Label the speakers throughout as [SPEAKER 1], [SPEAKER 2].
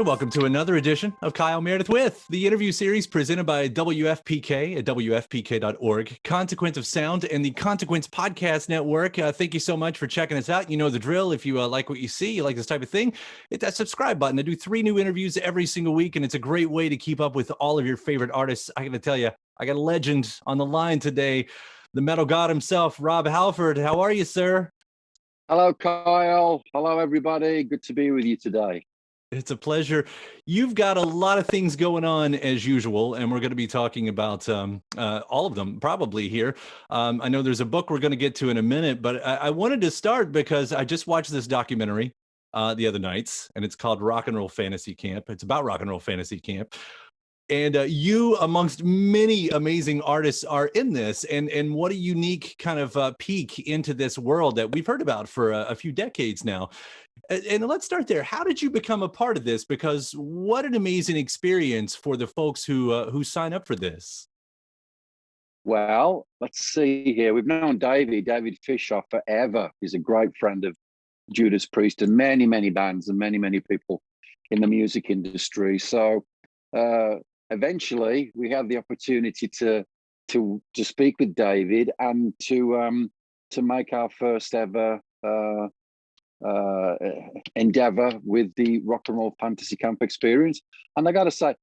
[SPEAKER 1] Welcome to another edition of Kyle Meredith with the interview series presented by WFPK at wfpk.org, Consequence of Sound, and the Consequence Podcast Network. Thank you so much for checking us out. You know the drill. If you like what you see, you like this type of thing, hit that subscribe button. I do 3 new interviews every single week, and it's a great way to keep up with all of your favorite artists. I got to tell you, I got a legend on the line today, the metal god himself, Rob Halford. How are you, sir?
[SPEAKER 2] Hello, Kyle. Hello, everybody. Good to be with you today.
[SPEAKER 1] It's a pleasure. You've got a lot of things going on as usual, and we're going to be talking about all of them probably here. I know there's a book we're going to get to in a minute, but I wanted to start because I just watched this documentary the other nights, and it's called Rock and Roll Fantasy Camp. It's about Rock and Roll Fantasy Camp. And you, amongst many amazing artists, are in this. And what a unique kind of peek into this world that we've heard about for a few decades now. And let's start there. How did you become a part of this? Because what an amazing experience for the folks who sign up for this.
[SPEAKER 2] Well, let's see here. We've known David Fisher forever. He's a great friend of Judas Priest and many, many bands and many, many people in the music industry. So eventually we had the opportunity to speak with David and to make our first ever endeavor with the Rock and Roll Fantasy Camp experience. And I got to say,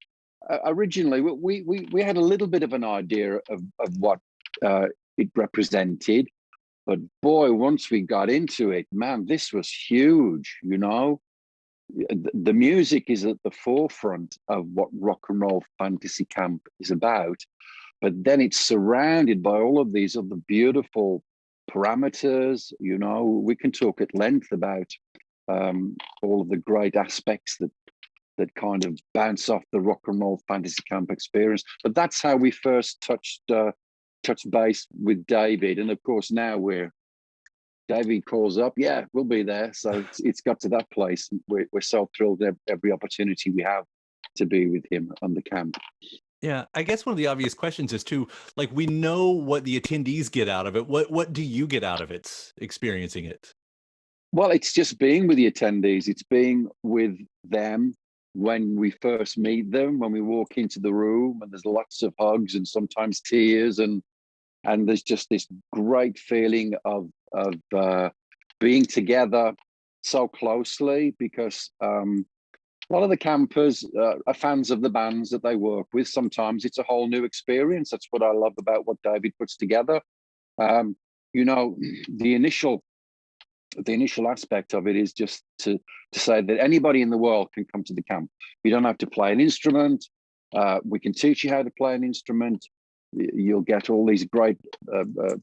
[SPEAKER 2] originally we had a little bit of an idea of what it represented, but boy, once we got into it, man, this was huge. You know, the music is at the forefront of what Rock and Roll Fantasy Camp is about, but then it's surrounded by all of these other beautiful parameters. You know, we can talk at length about all of the great aspects that kind of bounce off the Rock and Roll Fantasy Camp experience. But that's how we first touched base with David, and of course now David calls up, yeah, we'll be there. So it's got to that place. We're so thrilled every opportunity we have to be with him on the camp.
[SPEAKER 1] Yeah, I guess one of the obvious questions is too, like, we know what the attendees get out of it. What do you get out of it, experiencing it?
[SPEAKER 2] Well, it's just being with the attendees. It's being with them when we first meet them, when we walk into the room, and there's lots of hugs and sometimes tears, and there's just this great feeling of being together so closely, because a lot of the campers are fans of the bands that they work with. Sometimes it's a whole new experience. That's what I love about what David puts together. You know, the initial aspect of it is just to say that anybody in the world can come to the camp. You don't have to play an instrument. We can teach you how to play an instrument. You'll get all these great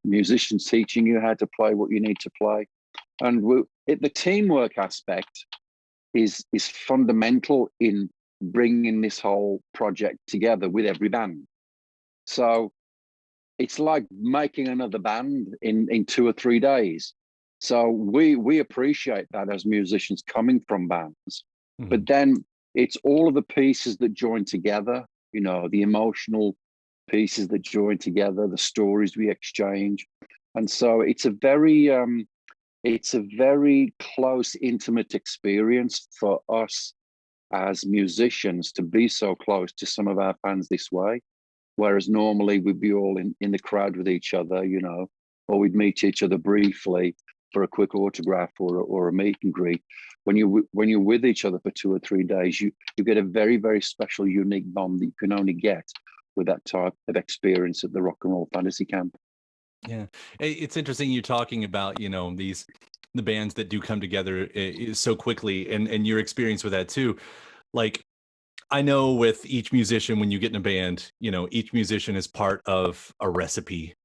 [SPEAKER 2] musicians teaching you how to play what you need to play. And the teamwork aspect is fundamental in bringing this whole project together with every band. So it's like making another band in 2 or 3 days. So we appreciate that as musicians coming from bands. Mm-hmm. But then it's all of the pieces that join together, you know, the emotional pieces that join together, the stories we exchange. And so it's a very close, intimate experience for us as musicians to be so close to some of our fans this way. Whereas normally we'd be all in the crowd with each other, you know, or we'd meet each other briefly for a quick autograph or a meet and greet. When you're with each other for 2 or 3 days, you get a very, very special, unique bond that you can only get with that type of experience at the Rock and Roll Fantasy Camp.
[SPEAKER 1] Yeah, it's interesting you're talking about, you know, the bands that do come together so quickly, and your experience with that too. Like, I know with each musician, when you get in a band, you know, each musician is part of a recipe,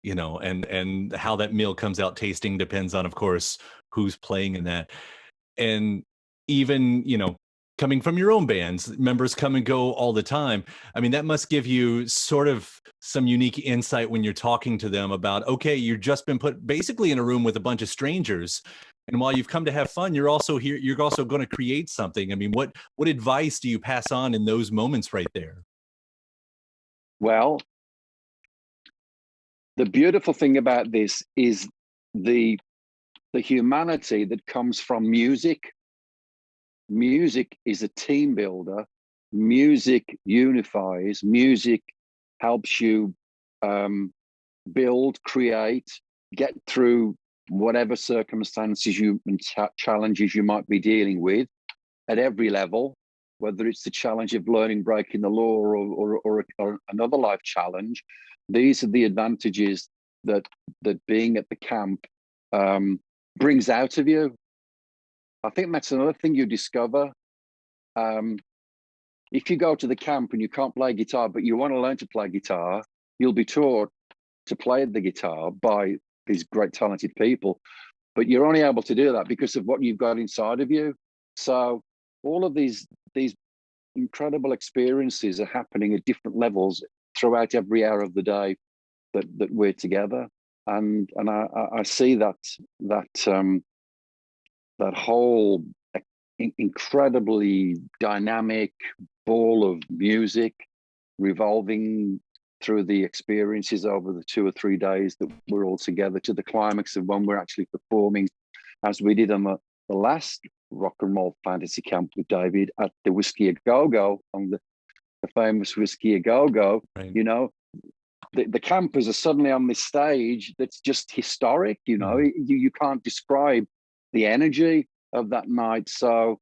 [SPEAKER 1] you know, and how that meal comes out tasting depends on, of course, who's playing in that. And even, you know, coming from your own bands, members come and go all the time. I mean, that must give you sort of some unique insight when you're talking to them about, okay, you've just been put basically in a room with a bunch of strangers. And while you've come to have fun, you're also here, you're also going to create something. I mean, what advice do you pass on in those moments right there?
[SPEAKER 2] Well, the beautiful thing about this is the humanity that comes from music music is a team builder. Music unifies. Music helps you build, create, get through whatever circumstances and challenges you might be dealing with at every level, whether it's the challenge of learning, breaking the law, or another life challenge. These are the advantages that being at the camp brings out of you. I think that's another thing you discover. If you go to the camp and you can't play guitar, but you want to learn to play guitar, you'll be taught to play the guitar by these great talented people, but you're only able to do that because of what you've got inside of you. So all of these incredible experiences are happening at different levels throughout every hour of the day that we're together, and I see that whole incredibly dynamic ball of music revolving through the experiences over the 2 or 3 days that we're all together, to the climax of when we're actually performing, as we did on the last rock and roll fantasy camp with David at the Whiskey A Go Go, on the famous Whiskey A Go Go.
[SPEAKER 1] Right.
[SPEAKER 2] You know, the campers are suddenly on this stage that's just historic. You know, you can't describe the energy of that night. So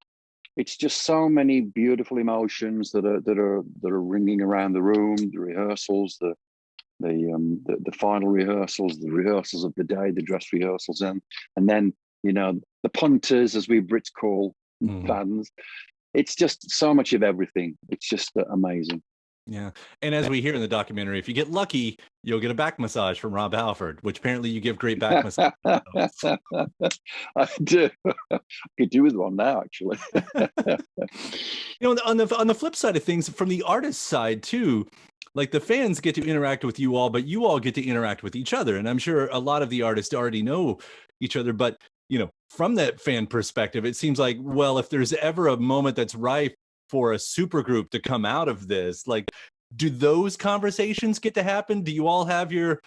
[SPEAKER 2] it's just so many beautiful emotions that are ringing around the room. The rehearsals, the final rehearsals, the rehearsals of the day, the dress rehearsals, and then, you know, the punters, as we Brits call fans. It's just so much of everything. It's just amazing.
[SPEAKER 1] Yeah. And as we hear in the documentary, if you get lucky, you'll get a back massage from Rob Halford, which apparently you give great back massage.
[SPEAKER 2] I do. I could do with one now, actually.
[SPEAKER 1] You know, on the flip side of things, from the artist side too, like the fans get to interact with you all, but you all get to interact with each other. And I'm sure a lot of the artists already know each other, but you know, from that fan perspective, it seems like, well, if there's ever a moment that's ripe for a supergroup to come out of this, like, do those conversations get to happen? Do you all have your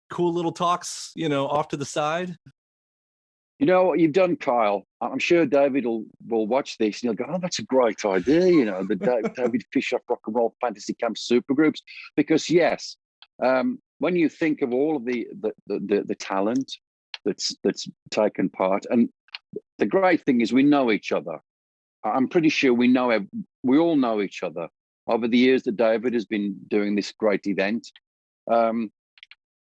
[SPEAKER 1] cool little talks, you know, off to the side?
[SPEAKER 2] You know what you've done, Kyle? I'm sure David will watch this and he'll go, "Oh, that's a great idea." You know, the David Fisher Rock and Roll Fantasy Camp supergroups, because yes, when you think of all of the talent that's taken part, and the great thing is we know each other. I'm pretty sure we all know each other over the years that David has been doing this great event.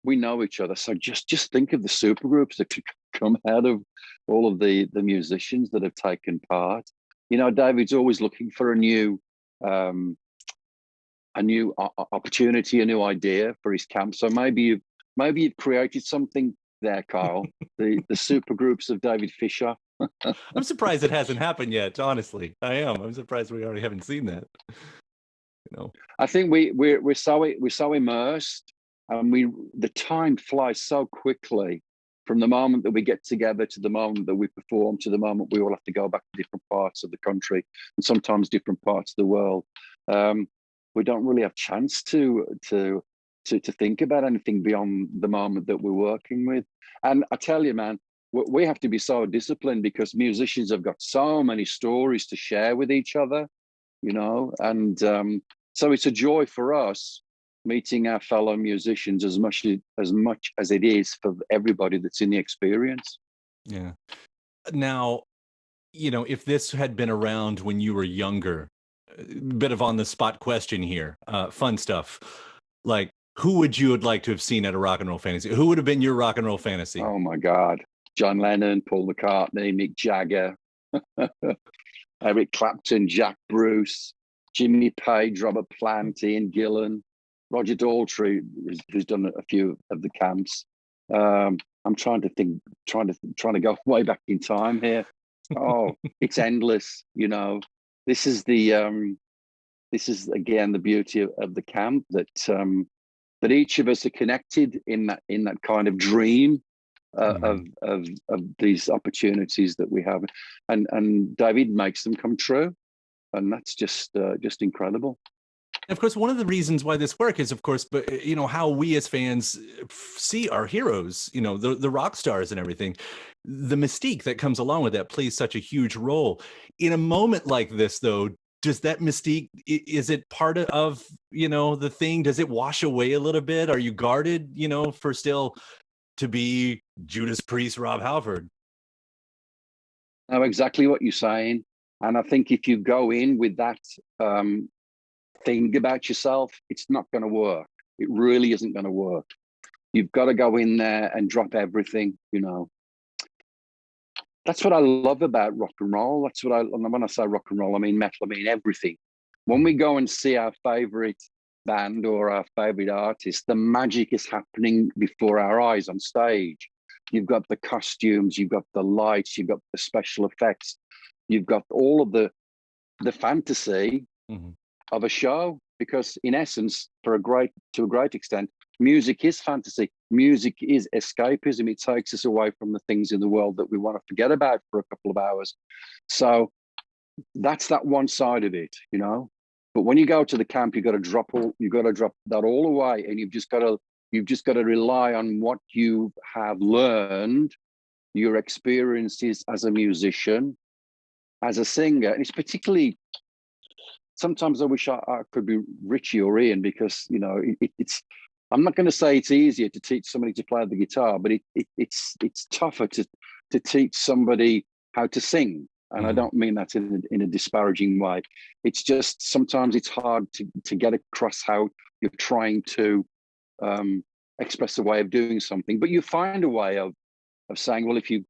[SPEAKER 2] We know each other. So just think of the supergroups that could come out of all of the musicians that have taken part. You know, David's always looking for a new opportunity, a new idea for his camp. So maybe you've created something there, Kyle. the supergroups of David Fisher.
[SPEAKER 1] I'm surprised it hasn't happened yet. Honestly, I am. I'm surprised we already haven't seen that. You know,
[SPEAKER 2] I think we're so immersed, and the time flies so quickly from the moment that we get together to the moment that we perform to the moment we all have to go back to different parts of the country and sometimes different parts of the world. We don't really have chance to think about anything beyond the moment that we're working with. And I tell you, man, we have to be so disciplined because musicians have got so many stories to share with each other, you know, and so it's a joy for us meeting our fellow musicians as much as it is for everybody that's in the experience.
[SPEAKER 1] yeah. Now, you know, if this had been around when you were younger, a bit of on the spot question here, fun stuff. Like, who would you have liked to have seen at a rock and roll fantasy? Who would have been your rock and roll fantasy?
[SPEAKER 2] Oh my God. John Lennon, Paul McCartney, Mick Jagger, Eric Clapton, Jack Bruce, Jimmy Page, Robert Plant, Ian Gillan, Roger Daltrey, who's done a few of the camps. I'm trying to think, trying to go way back in time here. Oh, it's endless. You know, this is again the beauty of the camp, that each of us are connected in that kind of dream of these opportunities that we have, and David makes them come true, and that's just incredible.
[SPEAKER 1] Of course, one of the reasons why this work is, of course, but how we as fans see our heroes, the rock stars and everything. The mystique that comes along with that plays such a huge role. In a moment like this, though, does that mystique, is it part of, the thing? Does it wash away a little bit? Are you guarded, for still to be Judas Priest, Rob Halford?
[SPEAKER 2] Know exactly what you're saying. And I think if you go in with that thing about yourself, it's not going to work. It really isn't going to work. You've got to go in there and drop everything, That's what I love about rock and roll. That's what when I say rock and roll, I mean metal, I mean everything. When we go and see our favorite band or our favorite artist, the magic is happening before our eyes on stage. You've got the costumes, you've got the lights, you've got the special effects, you've got all of the fantasy of a show. Because in essence, to a great extent, music is fantasy. Music is escapism. It takes us away from the things in the world that we want to forget about for a couple of hours. So that's that one side of it, But when you go to the camp, you've got to drop that all away, and you've just got to rely on what you have learned, your experiences as a musician, as a singer. And it's particularly, sometimes I wish I could be Richie or Ian, because it's. I'm not going to say it's easier to teach somebody to play the guitar, but it's tougher to teach somebody how to sing. And I don't mean that in a disparaging way. It's just sometimes it's hard to get across how you're trying to express a way of doing something. But you find a way of saying, well, if you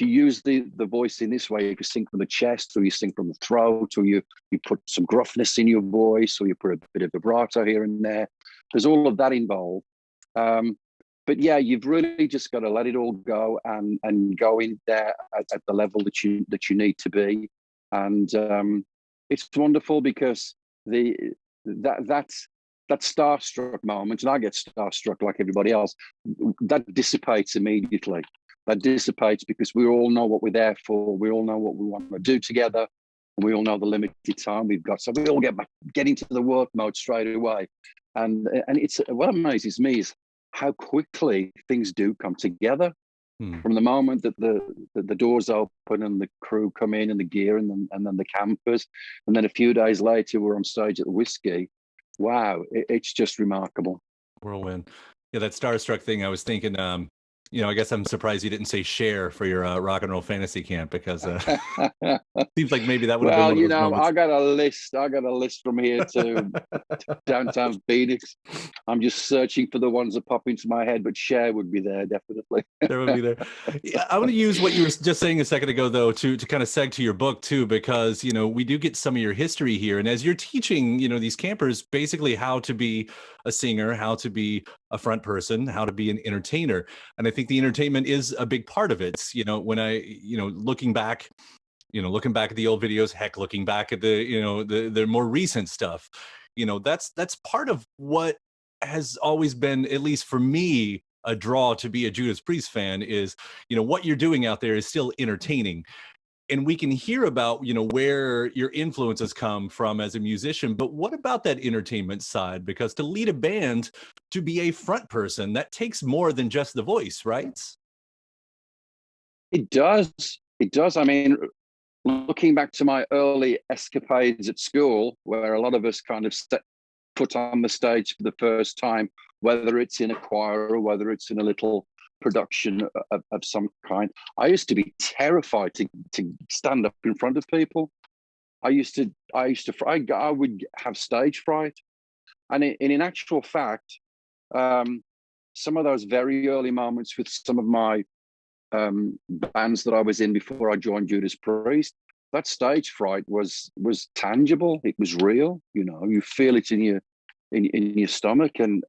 [SPEAKER 2] use the voice in this way, if you sing from the chest, or you sing from the throat, or you put some gruffness in your voice, or you put a bit of vibrato here and there, there's all of that involved. But yeah, you've really just got to let it all go and go in there at the level that you need to be. And it's wonderful, because that starstruck moment, and I get starstruck like everybody else, that dissipates immediately. That dissipates because we all know what we're there for. We all know what we want to do together, and we all know the limited time we've got. So we all get into the work mode straight away. And it's, what amazes me is how quickly things do come together. From the moment that the doors open and the crew come in, and the gear, and then the campers, and then a few days later we're on stage at the Whiskey. Wow, it's just remarkable.
[SPEAKER 1] Whirlwind. Yeah, that starstruck thing. I was thinking, I guess I'm surprised you didn't say Cher for your rock and roll fantasy camp, because seems like maybe that would have been
[SPEAKER 2] Well,
[SPEAKER 1] one of those moments.
[SPEAKER 2] I got a list from here to downtown Phoenix. I'm just searching for the ones that pop into my head, but Cher would be there, definitely.
[SPEAKER 1] There would be there. Yeah, I want to use what you were just saying a second ago, though, to kind of seg to your book too, because we do get some of your history here, and as you're teaching, these campers basically how to be a singer, how to be a front person, how to be an entertainer, and I think the entertainment is a big part of it. When I, looking back at the old videos, heck, looking back at the more recent stuff, that's part of what has always been, at least for me, a draw to be a Judas Priest fan is, what you're doing out there is still entertaining. And we can hear about, where your influences come from as a musician, but what about that entertainment side? Because to lead a band, to be a front person, that takes more than just the voice, right?
[SPEAKER 2] It does. It does. I mean, looking back to my early escapades at school, where a lot of us kind of put on the stage for the first time, whether it's in a choir or whether it's in a little production of some kind, I used to be terrified to stand up in front of people. I would have stage fright. And in actual fact, some of those very early moments with some of my bands that I was in before I joined Judas Priest, that stage fright was tangible. It was real. You feel it in your stomach, and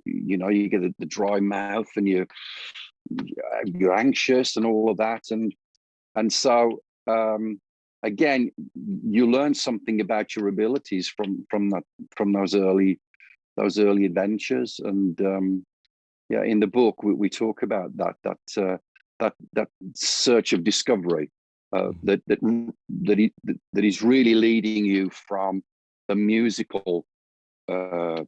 [SPEAKER 2] you get the dry mouth, and you're anxious and all of that, and so again, you learn something about your abilities from those early adventures. And yeah, in the book we talk about that search of discovery, that is really leading you from the musical uh,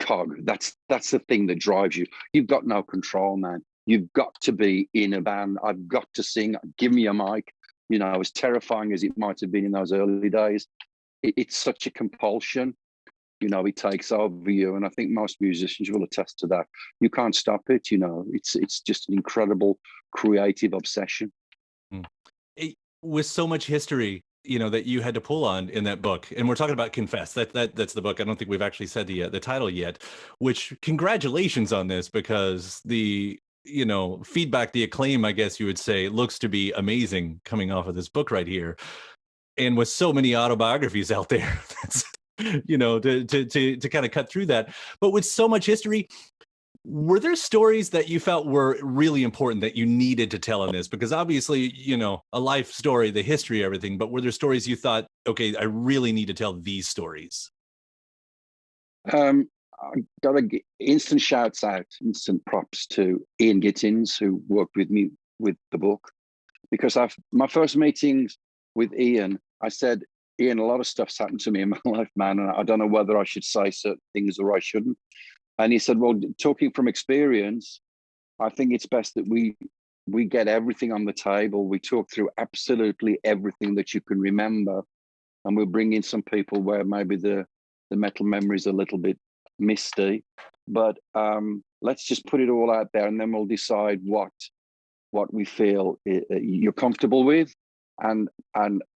[SPEAKER 2] cog. That's the thing that drives you. You've got no control, man. You've got to be in a band. I've got to sing. Give me a mic. You know, as terrifying as it might have been in those early days, it's such a compulsion. You know, it takes over you, and I think most musicians will attest to that. You can't stop it. You know, it's just an incredible creative obsession.
[SPEAKER 1] Mm. With so much history, you know, that you had to pull on in that book, and we're talking about Confess. That's the book. I don't think we've actually said the title yet. Which, congratulations on this, because the, you know, feedback, the acclaim, I guess you would say, looks to be amazing coming off of this book right here. And with so many autobiographies out there, that's, you know, to kind of cut through that. But with so much history, were there stories that you felt were really important that you needed to tell in this? Because obviously, you know, a life story, the history, everything, but were there stories you thought, okay, I really need to tell these stories?
[SPEAKER 2] I got to instant shouts out, instant props to Ian Gittins, who worked with me with the book, because my first meetings with Ian, I said, Ian, a lot of stuff's happened to me in my life, man, and I don't know whether I should say certain things or I shouldn't. And he said, well, talking from experience, I think it's best that we get everything on the table. We talk through absolutely everything that you can remember, and we'll bring in some people where maybe the metal memory is a little bit misty. But let's just put it all out there, and then we'll decide what we feel you're comfortable with, and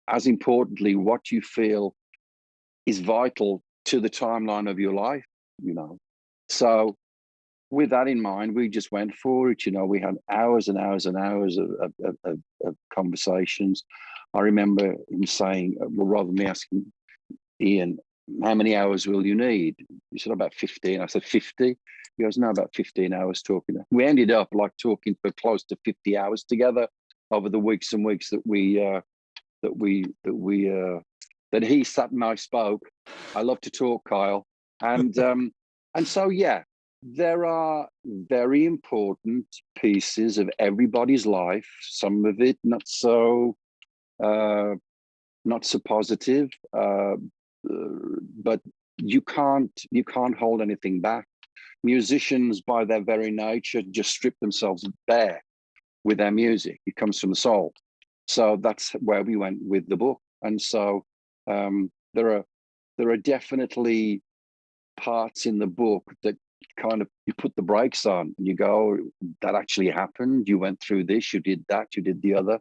[SPEAKER 2] as importantly, what you feel is vital to the timeline of your life. You know, so with that in mind, we just went for it. You know, we had hours and hours and hours of conversations. I remember him saying, well, rather than me asking Ian, how many hours will you need? He said, about 15. I said, 50? He goes, no, about 15 hours talking. We ended up like talking for close to 50 hours together over the weeks and weeks that he sat and I spoke. I love to talk, Kyle. And so, yeah, there are very important pieces of everybody's life, some of it not so positive, but you can't hold anything back. Musicians, by their very nature, just strip themselves bare with their music. It comes from the soul. So that's where we went with the book. And so there are definitely parts in the book that kind of you put the brakes on and you go, that actually happened. You went through this, you did that, you did the other.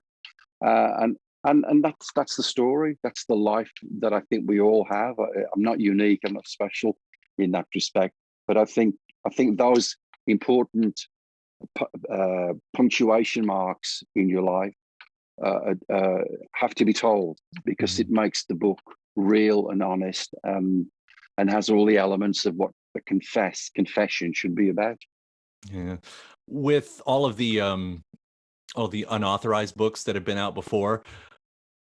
[SPEAKER 2] And that's the story. That's the life that I think we all have. I'm not unique. I'm not special in that respect. But I think those important punctuation marks in your life have to be told, because it makes the book real and honest, and has all the elements of what the confession should be about.
[SPEAKER 1] Yeah. With all the unauthorized books that have been out before,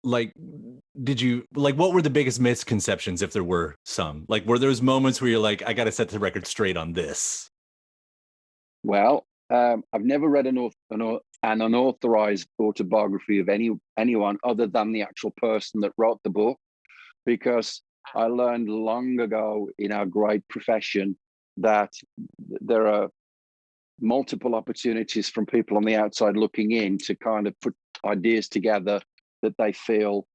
[SPEAKER 1] like, what were the biggest misconceptions, if there were some? Like, were those moments where you're like, I got to set the record straight on this?
[SPEAKER 2] Well, I've never read an unauthorized autobiography of anyone other than the actual person that wrote the book, because I learned long ago in our great profession that there are multiple opportunities from people on the outside looking in to kind of put ideas together that they feel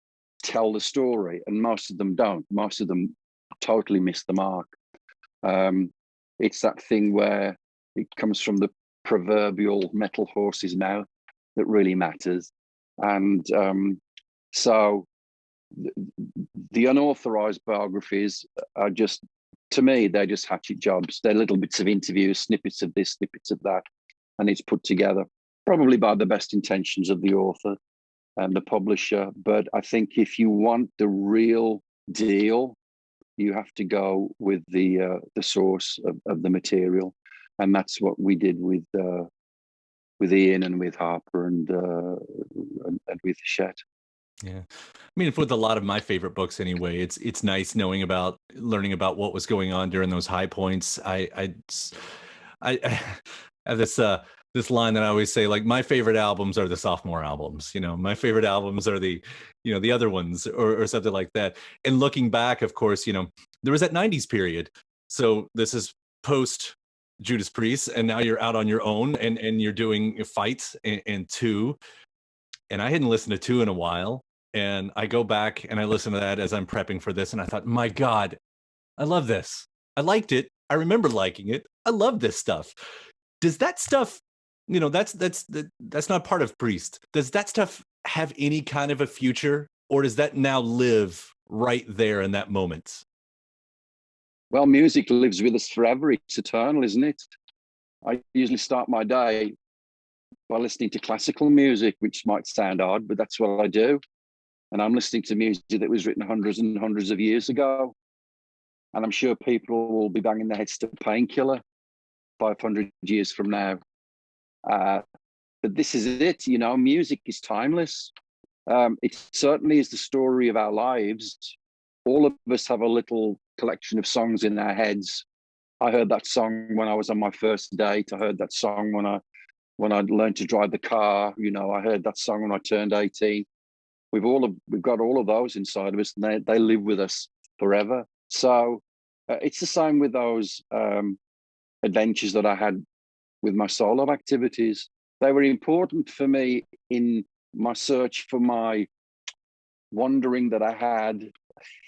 [SPEAKER 2] tell the story, and most of them don't. Most of them totally miss the mark. It's that thing where it comes from the proverbial metal horse's mouth that really matters. And so the unauthorized biographies are just, to me, they're just hatchet jobs. They're little bits of interviews, snippets of this, snippets of that, and it's put together probably by the best intentions of the author and the publisher. But I think if you want the real deal, you have to go with the source of the material, and that's what we did with Ian and with Harper and with Shet.
[SPEAKER 1] Yeah, I mean, with a lot of my favorite books, anyway, it's nice learning about what was going on during those high points. I have this line that I always say, like, my favorite albums are the sophomore albums. You know, my favorite albums are the other ones, or something like that. And looking back, of course, you know, there was that 90s period. So this is post Judas Priest, and now you're out on your own, and you're doing fights and two. And I hadn't listened to two in a while. And I go back and I listen to that as I'm prepping for this, and I thought, my God, I love this. I liked it. I remember liking it. I love this stuff. Does that stuff, that's not part of Priest. Does that stuff have any kind of a future, or does that now live right there in that moment?
[SPEAKER 2] Well, music lives with us forever. It's eternal, isn't it? I usually start my day by listening to classical music, which might sound odd, but that's what I do. And I'm listening to music that was written hundreds and hundreds of years ago. And I'm sure people will be banging their heads to Painkiller 500 years from now. But this is it, music is timeless. It certainly is the story of our lives. All of us have a little collection of songs in our heads. I heard that song when I was on my first date. I heard that song when I learned to drive the car. I heard that song when I turned 18. We've got all of those inside of us, and they live with us forever. So it's the same with those adventures that I had with my solo activities. They were important for me in my search for my wandering that I had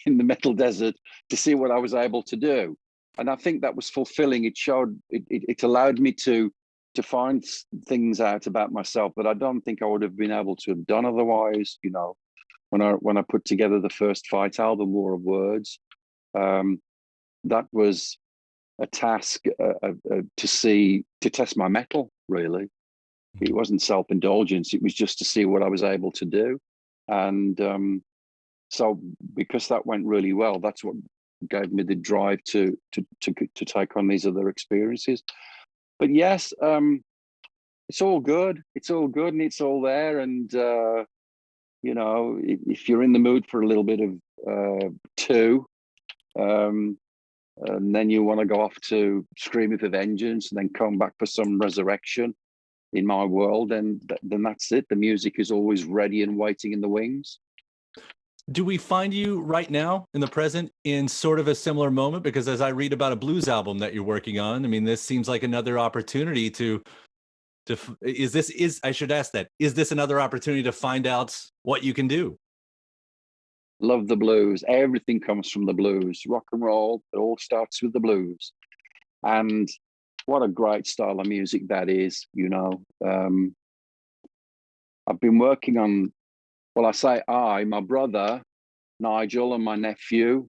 [SPEAKER 2] in the metal desert to see what I was able to do. And I think that was fulfilling. It allowed me to find things out about myself that I don't think I would have been able to have done otherwise. When I put together the first Fight album, War of Words, that was a task to test my metal, really. It wasn't self-indulgence. It was just to see what I was able to do. And so because that went really well, that's what gave me the drive to take on these other experiences. But yes, it's all good. It's all good, and it's all there. And if you're in the mood for a little bit of two, and then you want to go off to Screaming for Vengeance, and then come back for some resurrection in my world, and then that's it. The music is always ready and waiting in the wings.
[SPEAKER 1] Do we find you right now in the present in sort of a similar moment? Because as I read about a blues album that you're working on, I mean, this seems like another opportunity I should ask that, is this another opportunity to find out what you can do?
[SPEAKER 2] Love the blues. Everything comes from the blues. Rock and roll, it all starts with the blues. And what a great style of music that is, I've been working on, well, I say my brother, Nigel, and my nephew,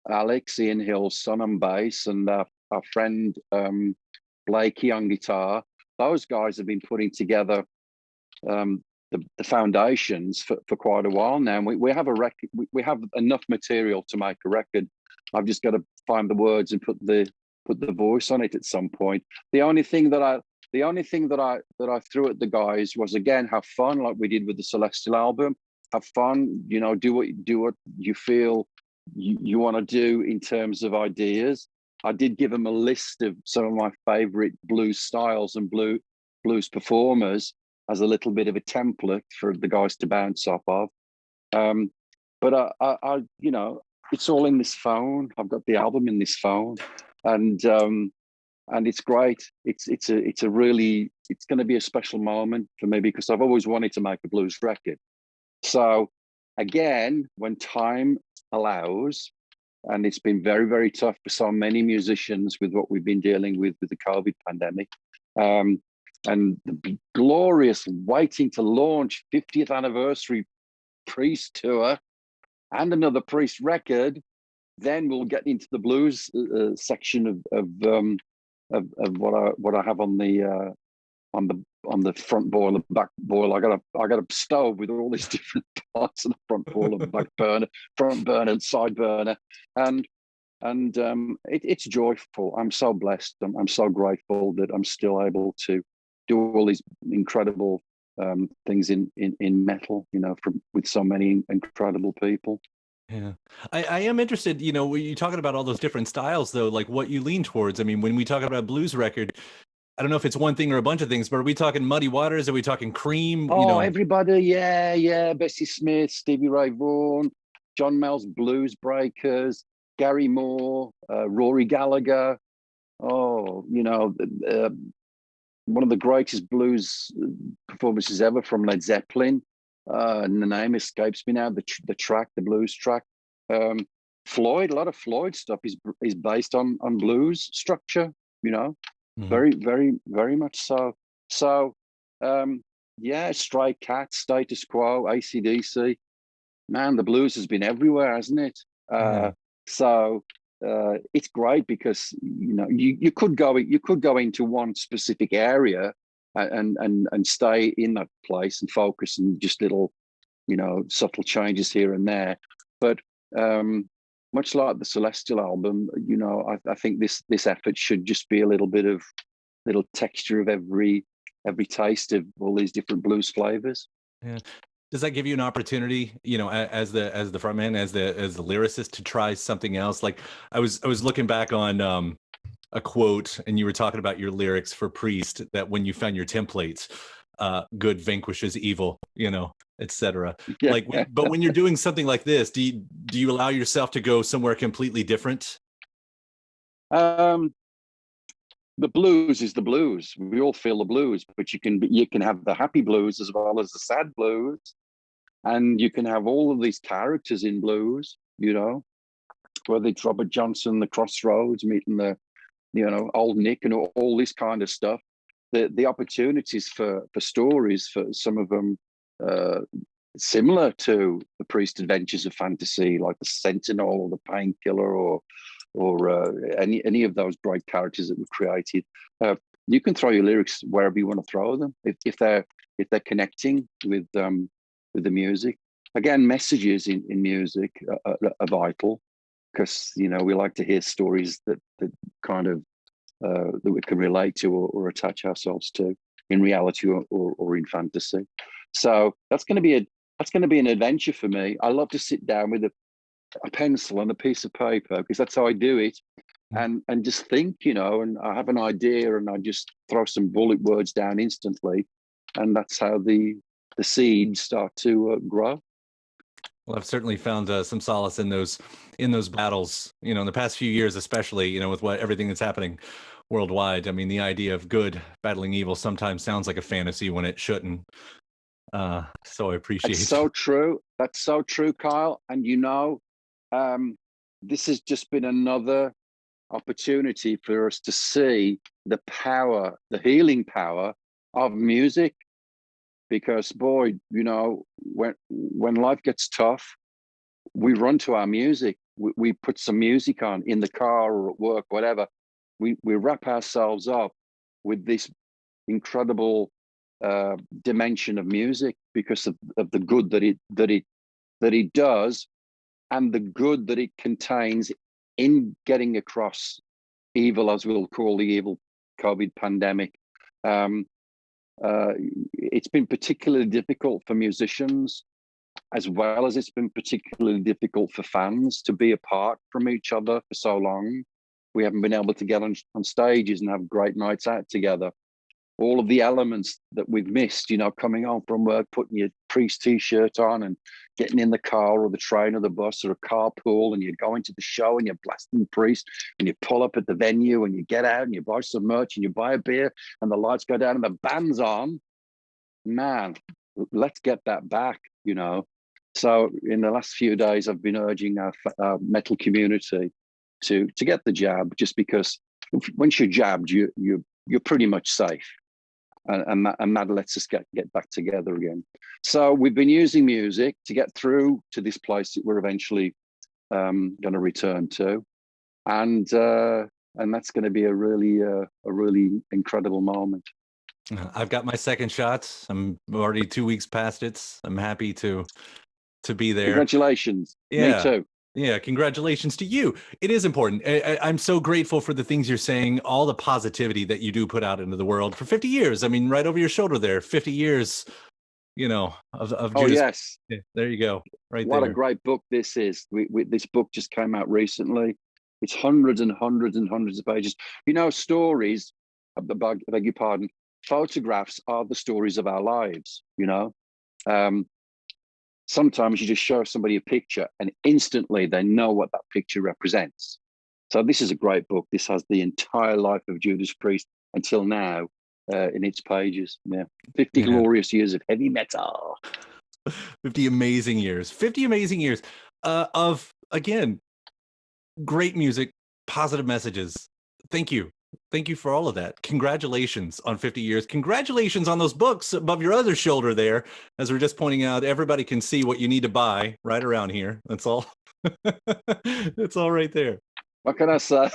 [SPEAKER 2] Alex, Ian Hill's son on bass, and our friend Blakey on guitar. Those guys have been putting together the foundations for quite a while now. And we have a record. We have enough material to make a record. I've just got to find the words and put the voice on it at some point. The only thing that I threw at the guys was, again, have fun, like we did with the Celestial album. Have fun, do what you feel you want to do in terms of ideas. I did give them a list of some of my favorite blues styles and blues performers as a little bit of a template for the guys to bounce off of. But I it's all in this phone. I've got the album in this phone, and it's great. It's going to be a special moment for me, because I've always wanted to make a blues record. So again, when time allows, and it's been very, very tough for so many musicians with what we've been dealing with the COVID pandemic, and the glorious waiting to launch 50th anniversary Priest tour and another Priest record, then we'll get into the blues section of what I have on the front boil and back boil. I got a stove with all these different parts of the front boil and back burner, front burner and side burner, and it's joyful. I'm so blessed. I'm so grateful that I'm still able to do all these incredible things in metal, with so many incredible people.
[SPEAKER 1] Yeah, I am interested, when you're talking about all those different styles, though, like what you lean towards. I mean, when we talk about a blues record, I don't know if it's one thing or a bunch of things, but are we talking Muddy Waters? Are we talking Cream?
[SPEAKER 2] Oh, everybody, yeah. Bessie Smith, Stevie Ray Vaughan, John Mayall's Blues Breakers, Gary Moore, Rory Gallagher. Oh, one of the greatest blues performances ever from Led Zeppelin. And the name escapes me now. The blues track. Floyd, a lot of Floyd stuff is based on blues structure. Very, very, very much so. So, yeah, Stray Cats, Status Quo, AC/DC. Man, the blues has been everywhere, hasn't it? So it's great because you could go into one specific area and stay in that place and focus and just little subtle changes here and there. But much like the Celestial album, I think this effort should just be a little texture of every taste of all these different blues flavors.
[SPEAKER 1] Yeah. Does that give you an opportunity, as the frontman, as the lyricist, to try something else? Like I was looking back on a quote, and you were talking about your lyrics for Priest, that when you found your templates, good vanquishes evil, etc.
[SPEAKER 2] Yeah.
[SPEAKER 1] But when you're doing something like this, do you allow yourself to go somewhere completely different?
[SPEAKER 2] The blues is the blues. We all feel the blues, but you can have the happy blues as well as the sad blues, and you can have all of these characters in blues. Whether it's Robert Johnson, the Crossroads, meeting the old Nick, and all this kind of stuff. The opportunities for stories, for some of them similar to the Priest Adventures of Fantasy, like the Sentinel or the Painkiller, or any of those great characters that were created. You can throw your lyrics wherever you want to throw them if they're connecting with the music. Again, messages in music are vital, because we like to hear stories that kind of that we can relate to or attach ourselves to in reality or in fantasy. So that's going to be an adventure for me. I love to sit down with a pencil and a piece of paper, because that's how I do it, and just think, and I have an idea and I just throw some bullet words down instantly, and that's how the seeds start to grow.
[SPEAKER 1] Well, I've certainly found some solace in those battles, in the past few years, especially, with everything that's happening worldwide. I mean, the idea of good battling evil sometimes sounds like a fantasy when it shouldn't. So I appreciate.
[SPEAKER 2] It's so true. That's so true, Kyle. And this has just been another opportunity for us to see the power, the healing power of music. Because boy, when life gets tough, we run to our music. We put some music on in the car or at work, whatever. We wrap ourselves up with this incredible dimension of music, because of the good that it does, and the good that it contains in getting across evil, as we'll call the evil COVID pandemic. It's been particularly difficult for musicians, as well as it's been particularly difficult for fans to be apart from each other for so long. We haven't been able to get on stages and have great nights out together. All of the elements that we've missed, coming home from work, putting your Priest t-shirt on and getting in the car or the train or the bus or a carpool, and you're going to the show and you're blasting Priest, and you pull up at the venue and you get out and you buy some merch and you buy a beer and the lights go down and the band's on. Man, let's get that back, So in the last few days, I've been urging our metal community to get the jab, just because once you're jabbed, you're pretty much safe. And that lets us get back together again. So we've been using music to get through to this place that we're eventually going to return to, and that's going to be a really incredible moment.
[SPEAKER 1] I've got my second shot. I'm already 2 weeks past it. I'm happy to be there.
[SPEAKER 2] Congratulations.
[SPEAKER 1] Yeah.
[SPEAKER 2] Me too.
[SPEAKER 1] Yeah, congratulations to you. It is important. I'm so grateful for the things you're saying, all the positivity that you do put out into the world for 50 years. I mean, right over your shoulder there, 50 years, of
[SPEAKER 2] Oh,
[SPEAKER 1] Judas.
[SPEAKER 2] yes.
[SPEAKER 1] Yeah, there you go. Right
[SPEAKER 2] what
[SPEAKER 1] there.
[SPEAKER 2] What a great book this is. This book just came out recently. It's hundreds and hundreds and hundreds of pages. Stories, I beg your pardon, photographs are the stories of our lives, sometimes you just show somebody a picture and instantly they know what that picture represents. So this is a great book. This has the entire life of Judas Priest until now in its pages. Yeah, 50
[SPEAKER 1] Yeah.
[SPEAKER 2] glorious years of heavy metal.
[SPEAKER 1] 50 amazing years. 50 amazing years of, again, great music, positive messages. Thank you. Thank you for all of that. Congratulations on 50 years. Congratulations on those books above your other shoulder there. As we're just pointing out, everybody can see what you need to buy right around here. That's all. It's all right there.
[SPEAKER 2] What can I say?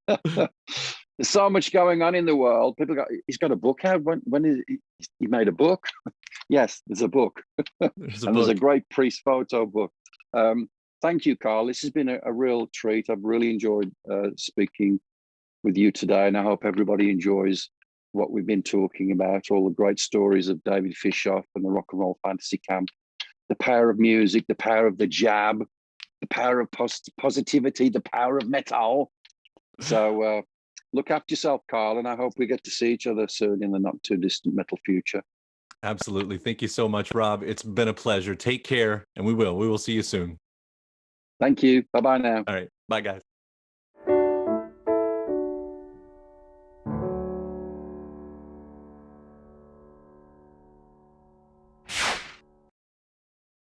[SPEAKER 2] There's so much going on in the world. People go, he's got a book out. When is he made a book? Yes, there's a book.
[SPEAKER 1] There's a
[SPEAKER 2] And there's a
[SPEAKER 1] book.
[SPEAKER 2] great priest photo book. Thank you, Carl. This has been a real treat. I've really enjoyed speaking with you today, and I hope everybody enjoys what we've been talking about, all the great stories of David Fishoff and the Rock and Roll Fantasy Camp, the power of music, the power of the jab, the power of positivity, the power of metal. So look after yourself, Carl, and I hope we get to see each other soon in the not too distant metal future.
[SPEAKER 1] Absolutely. Thank you so much, Rob. It's been a pleasure. Take care, and we will. We will see you soon.
[SPEAKER 2] Thank you. Bye-bye now.
[SPEAKER 1] All right. Bye, guys.